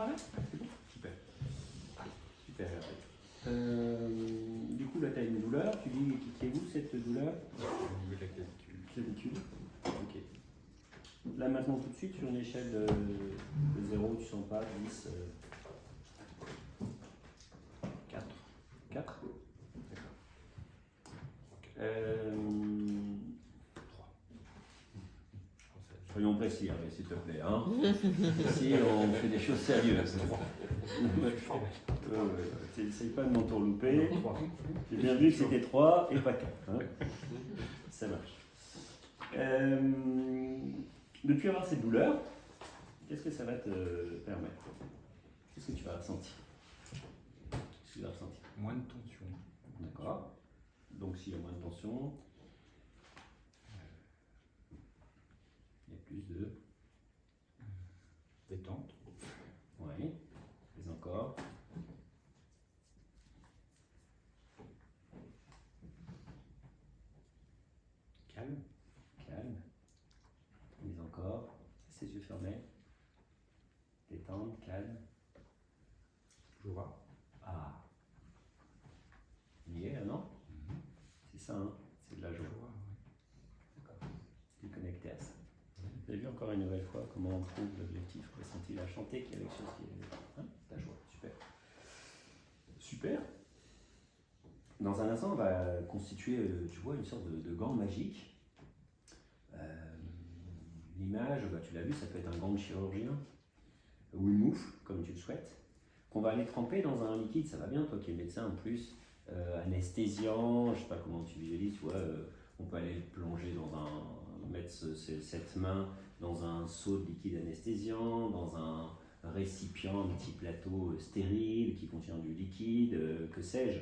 parler? C'est bon. Super. Super, Hervé. Du coup, là, tu as une douleur. Tu dis qui est où cette douleur? Au niveau de la clavicule. Clavicule. Ok. Là, maintenant, tout de suite, sur une échelle de 0, tu sens pas 10, 4. 4. D'accord. Soyons précis, Hervé, s'il te plaît. Hein. Ici, on fait des choses sérieuses. N'essaye pas de m'entourlouper. J'ai bien vu que c'était 3 et pas 4. Hein. Ça marche. Depuis avoir cette douleur, qu'est-ce que ça va te permettre? Qu'est-ce que tu vas ressentir? Qu'est-ce que tu vas ressentir? Moins de tension. D'accord. Donc s'il y a moins de tension, il y a plus de détente. Oui. Mais encore. Calme. Calme. Mais encore. Ses yeux fermés. Détente, calme. Joie. Ah. Il y est, non? C'est ça, hein? C'est de la joie. D'accord. Tu es connecté à ça. Vous avez vu encore une nouvelle fois comment on trouve l'objectif ressenti, la chanter qui est quelque chose qui est la joie. Super. Super. Dans un instant, on va constituer, tu vois, une sorte de gant magique. L'image, bah, tu l'as vu, ça peut être un gant de chirurgien ou une moufle, comme tu le souhaites, qu'on va aller tremper dans un liquide. Ça va bien, toi qui es médecin en plus, anesthésiant, je sais pas comment tu visualises, tu vois, on peut aller plonger dans mettre cette main dans un seau de liquide anesthésiant, dans un récipient, un petit plateau stérile qui contient du liquide, que sais-je.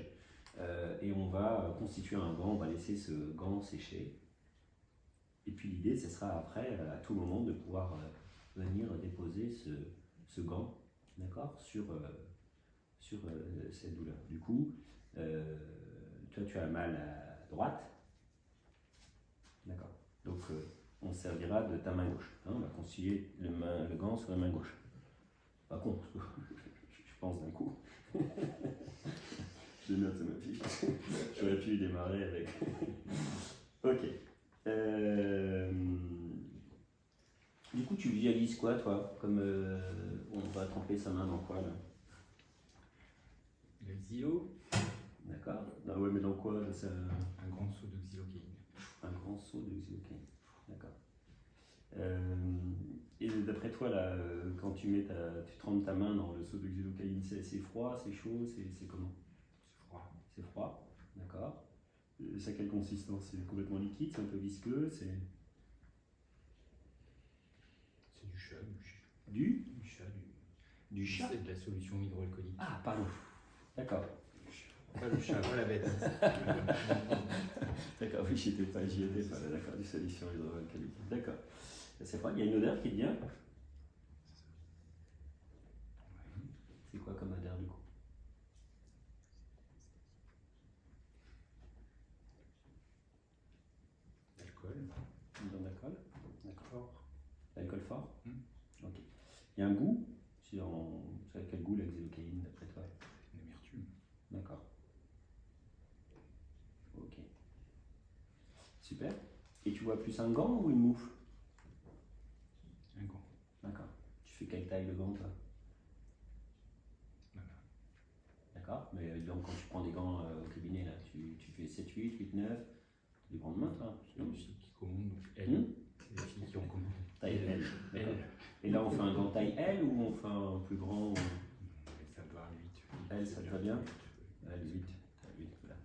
Et on va constituer un gant, on va laisser ce gant sécher. Et puis l'idée, ce sera après, à tout moment, de pouvoir venir déposer ce gant, d'accord, sur cette douleur. Du coup, toi, tu as mal à droite, d'accord. Donc, on servira de ta main gauche. Hein, on va constituer le gant sur la main gauche. Pas con, je pense d'un coup. Je note ma fiche. J'aurais pu démarrer avec. Ok. Du coup, tu visualises quoi, toi? Comme on va tremper sa main dans quoi, là? Le xylo. D'accord. Ah ouais, mais dans quoi là, ça... Un grand seau de xylocaïne. Un grand seau de xylocaïne. D'accord. Et d'après toi, là, quand tu trempes ta main dans le seau de xylocaïne, c'est froid, c'est chaud, c'est comment? C'est froid. C'est froid, d'accord. Ça a quelle consistance? C'est complètement liquide, c'est un peu visqueux, c'est... C'est du chat, Du chat. Du chat? C'est de la solution hydroalcoolique. Ah, pardon. D'accord. Pas le chat, pas la bête. D'accord, oui, j'y étais pas, d'accord, du solution hydroalcoolique. D'accord. C'est froid, il y a une odeur qui te vient? C'est quoi comme odeur du coup? L'alcool. Une odeur d'alcool? D'accord. L'alcool fort? Ok. Il y a un goût? Ça a quel goût la xylocaïne d'après toi? Une amertume. D'accord. Ok. Super. Et tu vois plus un gant ou une moufle? Un gant. D'accord. Tu fais quelle taille de gant toi? Voilà. D'accord. Mais donc quand tu prends des gants au cabinet là, tu fais 7, 8, 8, 9, des grandes mains toi? C'est les filles qui commandent, donc L. C'est les filles qui ont commandé. Taille L. D'accord. L. Et là on fait un gant taille L ou on fait un plus grand? Ça doit 8. L, ça te va bien? L, 8. Voilà.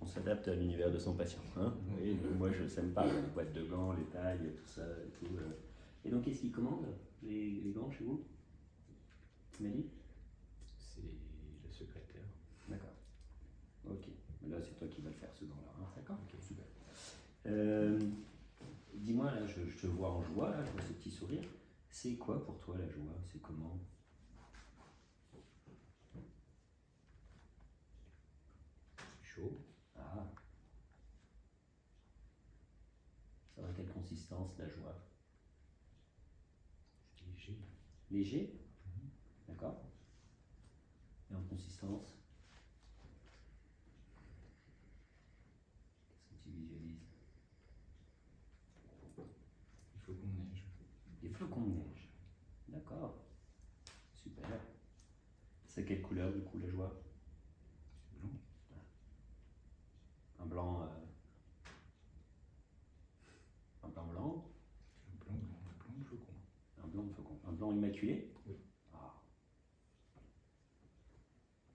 On s'adapte à l'univers de son patient. Hein, oui, moi, ça me parle, les boîtes de gants, les tailles, tout ça. Et, tout, et donc, qu'est-ce qu'ils commandent, les gants chez vous? Tu m'as dit? C'est la secrétaire. D'accord. Ok. Mais là, c'est toi qui vas le faire, ce gant-là. Hein. D'accord. Ok. Super. Dis-moi, là, je te vois en joie, là, je vois ce petit sourire. C'est quoi pour toi la joie? C'est comment? Chaud. Ah. Ça aurait quelle consistance, la joie? C'est léger. Léger? D'accord. D'accord. Et en consistance, qu'est-ce que tu visualises? Il faut qu'on neige. Des flocons de neige. D'accord. Super. C'est quelle couleur du coup la joie? C'est blanc. Un blanc. Un blanc blanc. C'est un blanc flocon. Un blanc de flocon. Un blanc immaculé? Oui. Ah.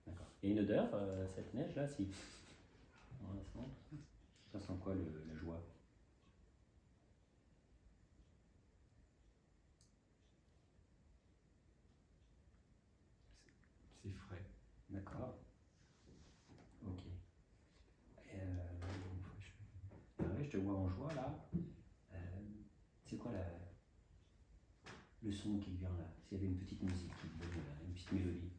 D'accord. Il y a une odeur, cette neige là, si. On la sent. Ça sent quoi la joie? C'est frais. D'accord. Ok. Et, ouais, je te vois en joie là. C'est quoi le son qui vient là? S'il y avait une petite musique qui te donne une petite mélodie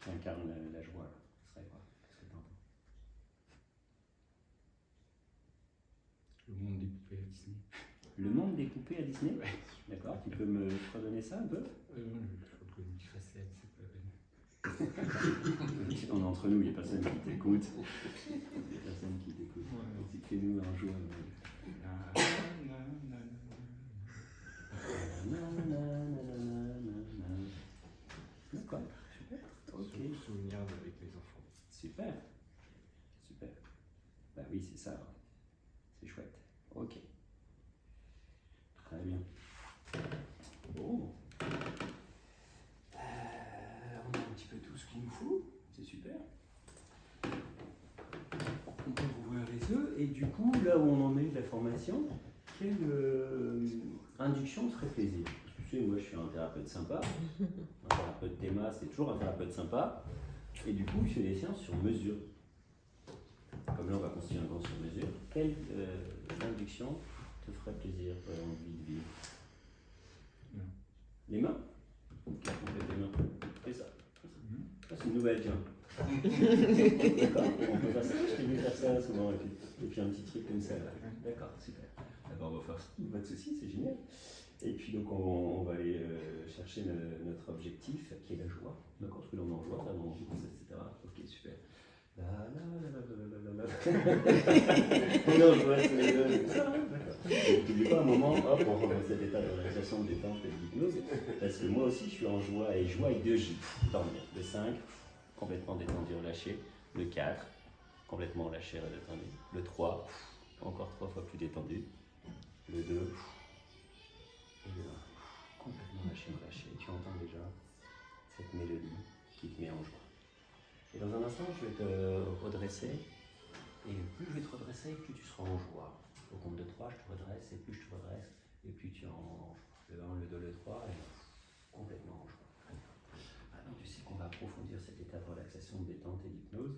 qui incarne la joie, là, ce serait quoi? Qu'est-ce que tu entends? Le monde des poupées à Disney. Le monde des poupées à Disney? Ouais. D'accord, tu peux me redonner ça un peu? Je reconnais Cressel, c'est pas la peine. On est entre nous, il n'y a personne qui t'écoute. Il n'y a personne qui t'écoute. Ouais. Fais-nous un jour. D'accord, super. Ok. Souvenir avec les enfants. Super. Super. Bah oui, c'est ça. C'est chouette. Ok. Très bien. Bon. On a un petit peu tout ce qu'il nous faut. C'est super. On peut rouvrir les œufs. Et du coup, là où on en est de la formation, quelle induction te ferait plaisir? Parce que tu sais, moi je suis un thérapeute sympa. Un thérapeute théma, c'est toujours un thérapeute sympa. Et du coup, il fait des séances sur mesure. Comme là, on va constituer un cours sur mesure. Quelle induction te ferait plaisir, envie de vivre? Les mains? Ok, on fait les mains. Fais ça. Ah, c'est une nouvelle, tiens. D'accord, on peut faire ça. Je t'ai vu faire ça souvent. Et puis un petit truc comme ça. Là. D'accord, super. D'abord, on va faire ça. Pas de soucis, c'est génial. Et puis donc, on va aller chercher notre objectif, qui est la joie. D'accord, parce que là, on est en joie, là, on pense, etc. Ok, super. La la la la la la la la. Non, je vois, c'est d'accord. N'oublie pas un moment, hop, on rentre dans cet état de relaxation, de détente et d'hypnose. Parce que moi aussi, je suis en joie, et joie avec 2 J. Dormir. Le 5, complètement détendu, relâché. Le 4, complètement lâché, détendu. Le 3, encore 3 fois plus détendu. Le 2, et le 1, complètement lâché, relâché. Tu entends déjà cette mélodie qui te met en joie. Et dans un instant, je vais te redresser. Et plus je vais te redresser, plus tu seras en joie. Au compte de 3, je te redresse, et plus je te redresse, et plus tu es en joie. Le 1, le 2, le 3, et complètement en joie. Maintenant, tu sais qu'on va approfondir cet état de relaxation, de détente et d'hypnose.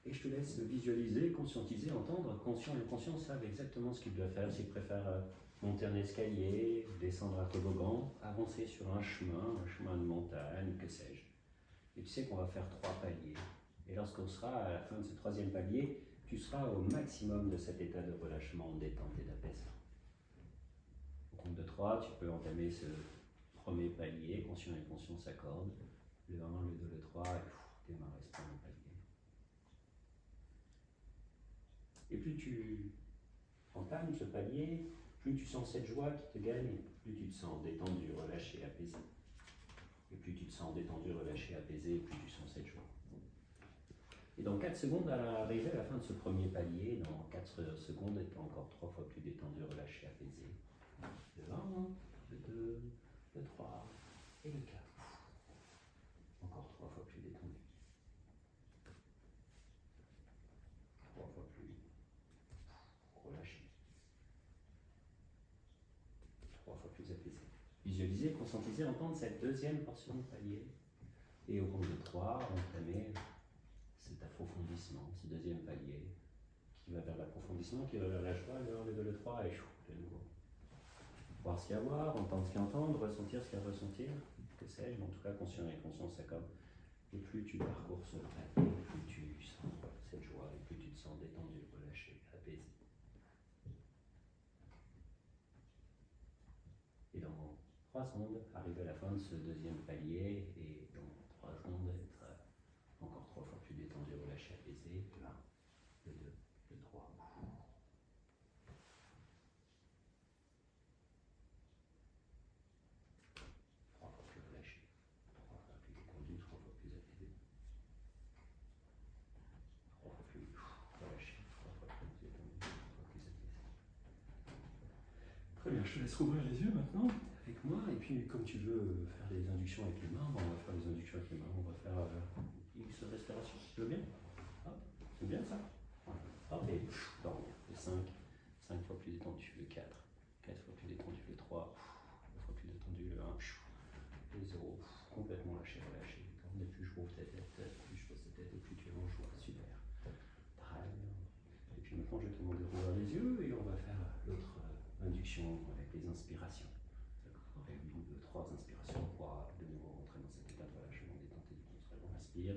Et je te laisse visualiser, conscientiser, entendre. Conscient et le conscient savent exactement ce qu'ils doivent faire. S'ils préfèrent monter un escalier, descendre un toboggan, avancer sur un chemin de montagne, que sais-je. Et tu sais qu'on va faire 3 paliers. Et lorsqu'on sera à la fin de ce 3e palier, tu seras au maximum de cet état de relâchement, de détente et d'apaisement. Au compte de 3, tu peux entamer ce 1er palier, conscient et inconscient s'accordent. Le 1, le 2, le 3, et démarrer ce 1er palier. Et plus tu entames ce palier, plus tu sens cette joie qui te gagne, plus tu te sens détendu, relâché, apaisé. Et plus tu te sens détendu, relâché, apaisé, plus tu sens cette joie. Et dans 4 secondes, à l'arrivée à la fin de ce 1er palier, dans 4 secondes, tu es encore 3 fois plus détendu, relâché, apaisé. Le 1, le 2, le 3 et le 4. Encore 3 fois plus détendu. 3 fois plus relâché. 3 fois plus apaisé. Visualiser, conscientiser, entendre cette 2e portion de palier. Et au compte de 3, entamer cet approfondissement, ce 2e palier qui va vers l'approfondissement, qui va vers la joie, le 1, le 2, le 3, et de nouveau. Voir ce qu'il y a à voir, entendre ce qu'il y a à entendre, ressentir ce qu'il y a à ressentir, que sais-je, mais en tout cas, conscient et inconscient s'accordent. Et plus tu parcours ce palier, plus tu sens cette joie, et plus tu te sens détendu, relâché, apaisé. Et dans 3 secondes, arrive à la fin de ce 2e palier, et dans lâcher, le 1, le 2, le 3. 3 fois plus relâché, 3 fois plus détendu, 3 fois plus apaisé. 3 fois plus relâché, 3 fois plus détendu, 3 fois plus apaisé. Très bien, je te laisse rouvrir les yeux maintenant avec moi. Et puis, comme tu veux faire des inductions avec les mains, on va faire des inductions avec les mains. On va faire X respiration. Tu veux bien? Hop, c'est bien ça? Hop, et dormir. Le 5 fois plus détendu. Le 4 fois plus détendu. Le 3 fois plus détendu. Le 1, le 0, complètement lâché, relâché. Et plus je rouvre ta tête, plus je pose ta tête, et plus tu es en joie. Super. Très bien. Et puis maintenant, je vais te demander de rouvrir les yeux et on va faire l'autre induction avec les inspirations. Avec 1, 2, 3 inspirations, on pourra de nouveau rentrer dans cet état de relâchement détendu du contrôle. On inspire,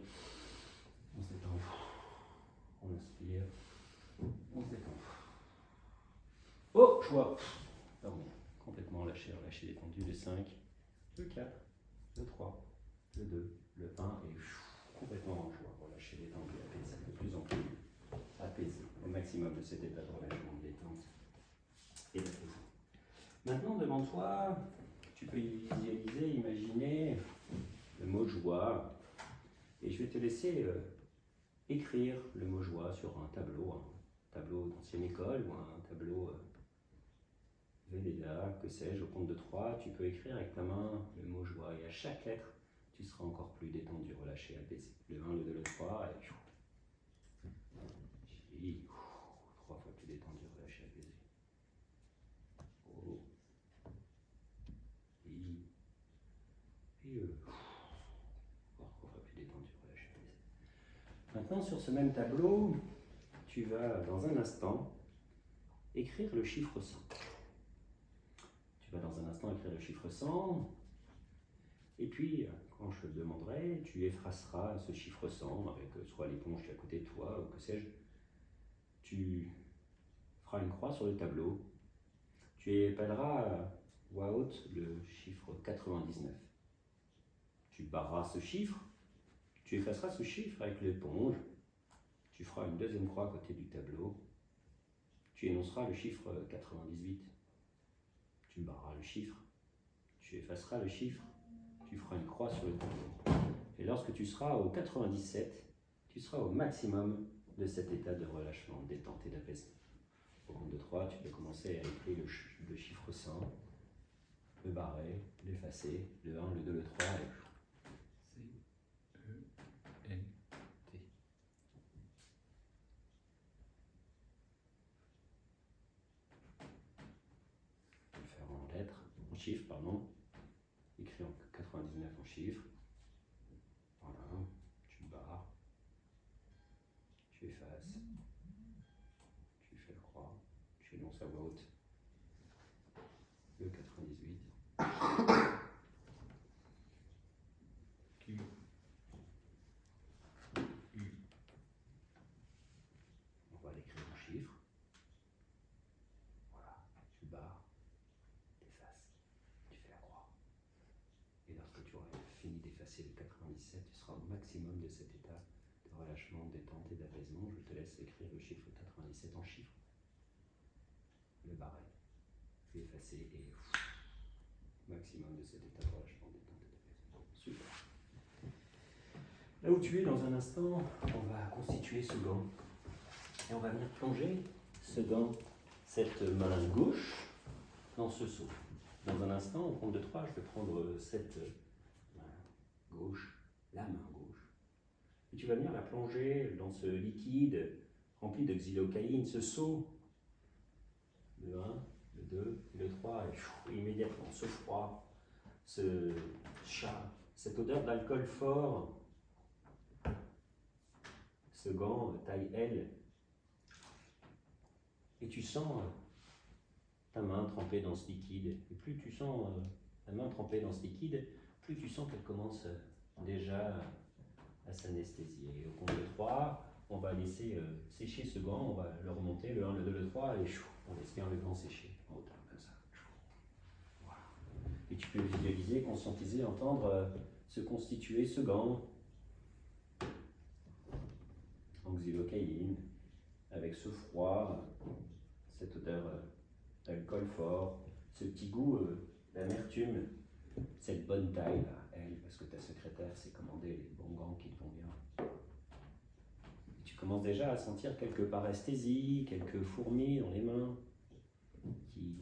on se détend, on inspire, on se détend. Oh, joie. Dormir, complètement lâché, relâché, détendu. Le 5, le 4, le 3, le 2, le 1 et complètement en joie, relâché, détendu, apaisé, de plus en plus apaisé, au maximum de cet état de relâchement, de détente et d'apaisement. Maintenant, devant toi, tu peux visualiser, imaginer le mot joie et je vais te laisser écrire le mot joie sur un tableau d'ancienne école ou un tableau Velleda, que sais-je, au compte de 3, tu peux écrire avec ta main le mot joie et à chaque lettre, tu seras encore plus détendu, relâché, apaisé. Le 1, le 2, le 3 et 3 fois plus détendu, relâché, apaisé. Oh. Et 3 fois plus détendu, relâché, apaisé. Maintenant, sur ce même tableau, tu vas dans un instant écrire le chiffre 100. Tu vas dans un instant écrire le chiffre 100, et puis, quand je te le demanderai, tu effaceras ce chiffre 100 avec soit l'éponge qui est à côté de toi, ou que sais-je. Tu feras une croix sur le tableau, tu épelleras voix haute le chiffre 99. Tu barreras ce chiffre, tu effaceras ce chiffre avec l'éponge, tu feras une deuxième croix à côté du tableau, tu énonceras le chiffre 98. Tu barreras le chiffre, tu effaceras le chiffre, tu feras une croix sur le tableau. Et lorsque tu seras au 97, tu seras au maximum de cet état de relâchement, de détente et d'apaisement. Au compte de 3, tu peux commencer à écrire le chiffre 100, le barrer, l'effacer, le 1, le 2, le 3 et... C-E-N-T. Tu peux le faire en lettres, en chiffres, pardon. Écrit en 99 en chiffres. Voilà, tu barres, tu effaces, tu fais la croix, tu énonces à voix haute le 98. Q. U. On va l'écrire en chiffres. Voilà, tu barres, tu effaces, tu fais la croix. Et lorsque tu auras fini d'effacer le 97, tu seras au maximum de cet état de relâchement, de détente et d'apaisement. Je te laisse écrire le chiffre 97 en chiffres. Le barrer, l'effacer et maximum de cet état de relâchement, de détente et d'apaisement. Super. Là où tu es dans un instant, on va constituer ce gant. Et on va venir plonger ce gant, cette main gauche, dans ce seau. Dans un instant, au compte de 3, je vais prendre cette main gauche, la main gauche. Et tu vas venir la plonger dans ce liquide rempli de xylocaïne, ce seau. Le 1, le 2, le 3, et immédiatement ce froid, ce chat, cette odeur d'alcool fort, ce gant taille L. Et tu sens ta main trempée dans ce liquide. Et plus tu sens ta main trempée dans ce liquide, plus tu sens qu'elle commence déjà à s'anesthésier. Au compte de 3, on va laisser sécher ce gant, on va le remonter, le 1, le 2, le 3, et on laisse bien le gant sécher. En hauteur, comme ça. Voilà. Et tu peux visualiser, conscientiser, entendre se constituer ce gant en xylocaïne, avec ce froid, cette odeur d'alcool fort, ce petit goût d'amertume, cette bonne taille là, elle, parce que ta secrétaire s'est commandé les bons gants qui te vont bien. Et tu commences déjà à sentir quelques paresthésies, quelques fourmis dans les mains, qui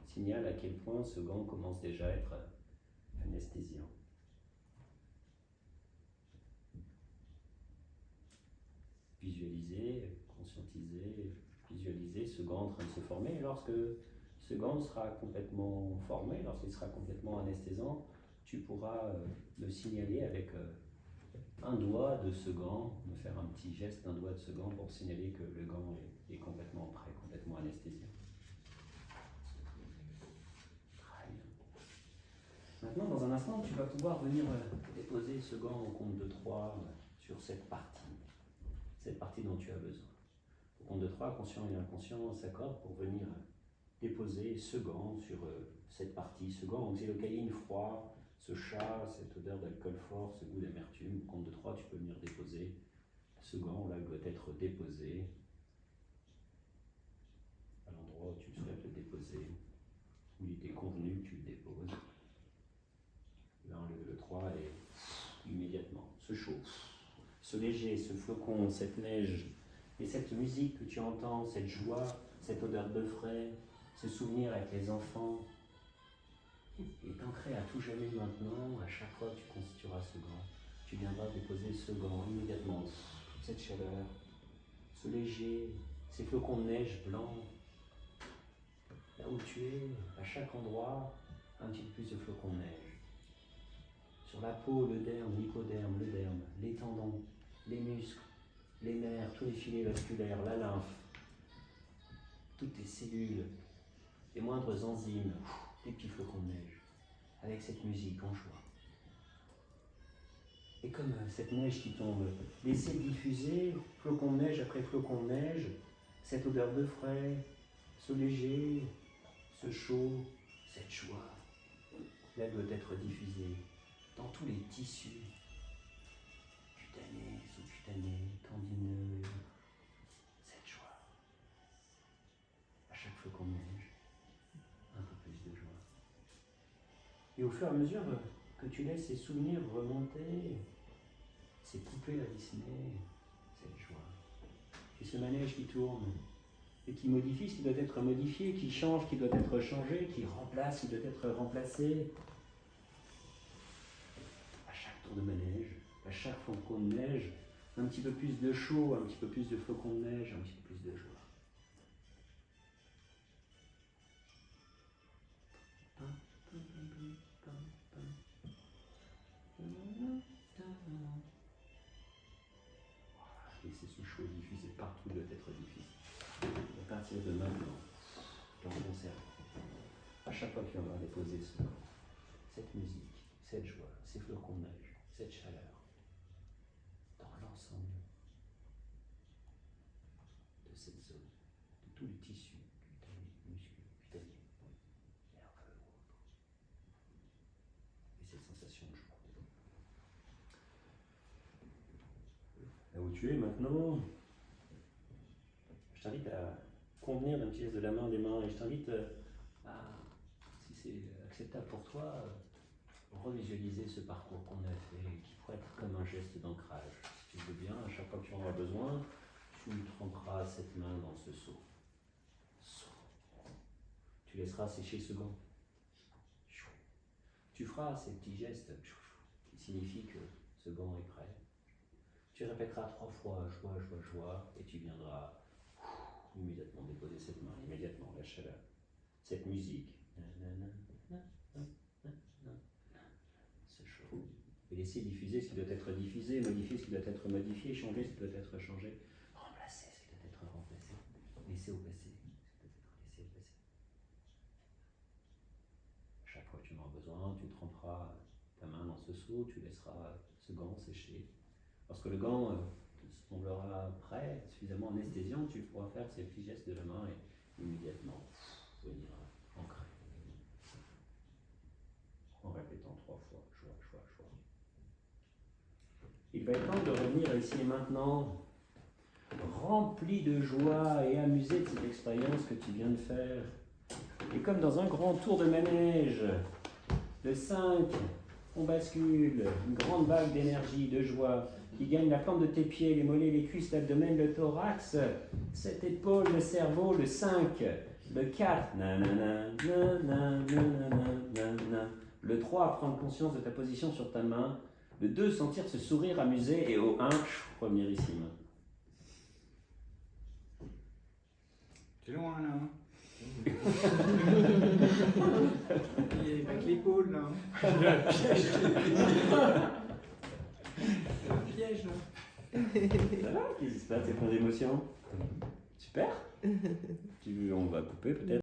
signalent à quel point ce gant commence déjà à être anesthésiant. Visualiser, conscientiser, visualiser ce gant en train de se former. Et lorsque ce gant sera complètement formé, lorsqu'il sera complètement anesthésant, tu pourras me signaler avec un doigt de ce gant, me faire un petit geste d'un doigt de ce gant pour signaler que le gant est complètement prêt, complètement anesthésiant. Très bien. Maintenant, dans un instant, tu vas pouvoir venir déposer ce gant au compte de 3 sur cette partie dont tu as besoin. Au compte de 3, conscient et inconscient s'accordent pour venir déposer ce gant sur cette partie, ce gant en xylocaïne froid, ce chat, cette odeur d'alcool fort, ce goût d'amertume. Au compte de 3, tu peux venir déposer ce gant, là, il doit être déposé à l'endroit où tu souhaites le déposer, où il était convenu que tu le déposes. Là, le 3 est immédiatement, ce chaud, ce léger, ce flocon, cette neige, et cette musique que tu entends, cette joie, cette odeur de frais, ce souvenir avec les enfants, est ancré à tout jamais maintenant. À chaque fois que tu constitueras ce gant, tu viendras déposer ce gant immédiatement, toute cette chaleur, ce léger, ces flocons de neige blancs, là où tu es, à chaque endroit, un petit peu plus de flocons de neige. Sur la peau, le derme, l'hypoderme, le derme, les tendons, les muscles, les nerfs, tous les filets vasculaires, la lymphe, toutes tes cellules, les moindres enzymes, des petits flocons de neige, avec cette musique en joie. Et comme cette neige qui tombe, laissez diffuser, flocon de neige après flocon de neige, cette odeur de frais, ce léger, ce chaud, cette joie. Là doit être diffusée dans tous les tissus, cutanés, sous-cutanés, tendineux, cette joie. À chaque flocon de neige, un peu plus de joie. Et au fur et à mesure que tu laisses ces souvenirs remonter, ces poupées à Disney, cette joie. Et ce manège qui tourne et qui modifie ce qui doit être modifié, qui change ce qui doit être changé, qui remplace ce qui doit être remplacé. À chaque tour de manège, à chaque flocon de neige, un petit peu plus de chaud, un petit peu plus de flocons de neige, un petit peu plus de joie. Laissez ce chaud diffusé partout doit être diffusé. À partir de maintenant, dans ton cerveau, à chaque fois que tu vas déposer cette musique, cette joie, ces flocons de neige, cette chaleur, dans l'ensemble de cette zone, de tous les tissus cutanés, musculeux, cutanés, nerveux ou autres, et cette sensation de joie. Là où tu es maintenant, je t'invite à convenir d'un petit geste de la main, des mains, et je t'invite à, si c'est acceptable pour toi, revisualiser ce parcours qu'on a fait, qui pourrait être comme un geste d'ancrage. Si tu veux bien, à chaque fois que tu en auras besoin, tu tremperas cette main dans ce seau. Tu laisseras sécher ce gant. Tu feras ces petits gestes qui signifient que ce gant est prêt. Tu répéteras 3 fois joie, joie, joie, et tu viendras immédiatement déposer cette main, immédiatement, la chaleur, cette musique, ce chaud, et laisser diffuser ce qui doit être diffusé, modifier ce qui doit être modifié, changer ce qui doit être changé, remplacer ce qui doit être remplacé, laisser au passé ce qui doit être laissé au passé. Chaque fois que tu en auras besoin, tu tremperas ta main dans ce seau, tu laisseras ce gant sécher. Lorsque le gant te semblera prêt, suffisamment anesthésiant, tu pourras faire ces petits gestes de la main et immédiatement venir ancrer. En répétant 3 fois, joie, joie, joie. Il va être temps de revenir ici et maintenant rempli de joie et amusé de cette expérience que tu viens de faire. Et comme dans un grand tour de manège, de 5, on bascule, une grande vague d'énergie, de joie, qui gagne la plante de tes pieds, les mollets, les cuisses, l'abdomen, le thorax, cette épaule, le cerveau, le 5, le 4, nanana, nanana, nanana, le 3, prendre conscience de ta position sur ta main, le 2, sentir ce sourire amusé, et au 1, premièrissime. C'est loin là. Hein. Il n'y a pas que l'épaule là. Hein. Un piège là. Ça va? Qu'est-ce qui se passe? C'est ton émotion? Super. On va couper peut-être.